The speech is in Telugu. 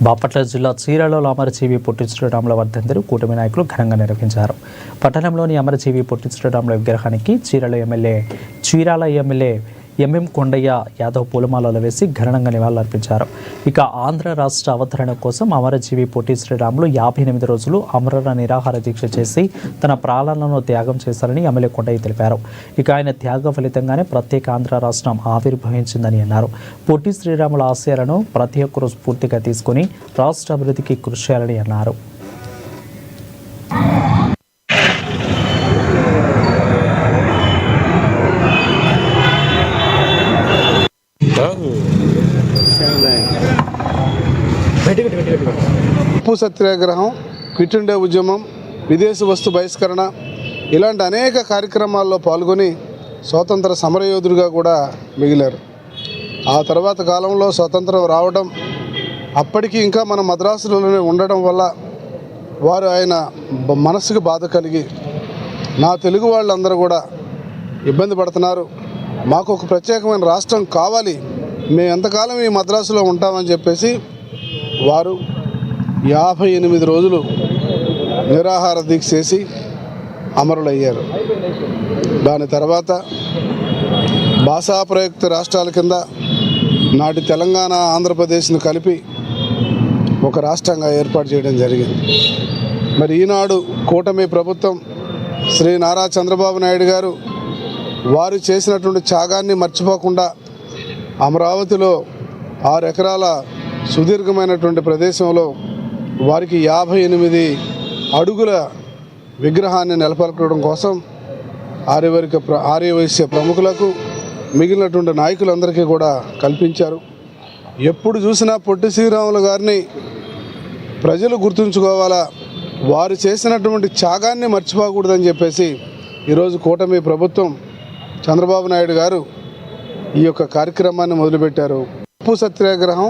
బాపట్ల జిల్లా చీరాలలో అమరజీవి పొట్టి శ్రీరాముల వర్ధంతిని కూటమి నాయకులు ఘనంగా నిర్వహించారు. పట్టణంలోని అమరజీవి పొట్టి శ్రీరాముల విగ్రహానికి చీరాల ఎమ్మెల్యే ఎంఎం కొండయ్య యాదవ్ పూలమాలలు వేసి ఘనంగా నివాళులర్పించారు. ఇక ఆంధ్ర రాష్ట్ర అవతరణ కోసం అమరజీవి పొట్టి శ్రీరాములు 58 రోజులు అమర నిరాహార దీక్ష చేసి తన ప్రాణాలను త్యాగం చేశారని ఎమ్మెల్యే కొండయ్య తెలిపారు. ఇక ఆయన త్యాగ ఫలితంగానే ప్రత్యేక ఆంధ్ర రాష్ట్రం ఆవిర్భవించిందని అన్నారు. పొట్టి శ్రీరాముల ఆశయాలను ప్రతి ఒక్కరూ స్ఫూర్తిగా తీసుకుని రాష్ట్ర అభివృద్ధికి కృషి చేయాలని అన్నారు. ఉప్పు సత్యాగ్రహం, క్విట్ ఇండియా ఉద్యమం, విదేశీ వస్తు బహిష్కరణ ఇలాంటి అనేక కార్యక్రమాల్లో పాల్గొని స్వాతంత్ర సమరయోధుడిగా కూడా మిగిలారు. ఆ తర్వాత కాలంలో స్వాతంత్రం రావడం, అప్పటికి ఇంకా మన మద్రాసులోనే ఉండడం వల్ల వారు ఆయన మనసుకు బాధ కలిగి నా తెలుగు వాళ్ళందరూ కూడా ఇబ్బంది పడుతున్నారు, మాకు ఒక ప్రత్యేకమైన రాష్ట్రం కావాలి, మేము ఎంతకాలం ఈ మద్రాసులో ఉంటామని చెప్పేసి వారు 58 రోజులు నిరాహార దీక్ష చేసి అమరులయ్యారు. దాని తర్వాత భాషా ప్రయుక్త రాష్ట్రాల కింద నాటి తెలంగాణ, ఆంధ్రప్రదేశ్ను కలిపి ఒక రాష్ట్రంగా ఏర్పాటు చేయడం జరిగింది. మరి ఈనాడు కూటమి ప్రభుత్వం శ్రీ నారా చంద్రబాబు నాయుడు గారు వారు చేసినటువంటి త్యాగాన్ని మర్చిపోకుండా అమరావతిలో 6 ఎకరాల సుదీర్ఘమైనటువంటి ప్రదేశంలో వారికి 58 అడుగుల విగ్రహాన్ని నెలకొల్పడం కోసం ఆర్యవైశ్య ప్రముఖులకు, మిగిలినటువంటి నాయకులందరికీ కూడా కల్పించారు. ఎప్పుడు చూసినా పొట్టి శ్రీరాములు గారిని ప్రజలు గుర్తుంచుకోవాలా, వారు చేసినటువంటి త్యాగాన్ని మర్చిపోకూడదని చెప్పేసి ఈరోజు కూటమి ప్రభుత్వం చంద్రబాబు నాయుడు గారు ఈ యొక్క కార్యక్రమాన్ని మొదలుపెట్టారు. ఉప్పు సత్యాగ్రహం,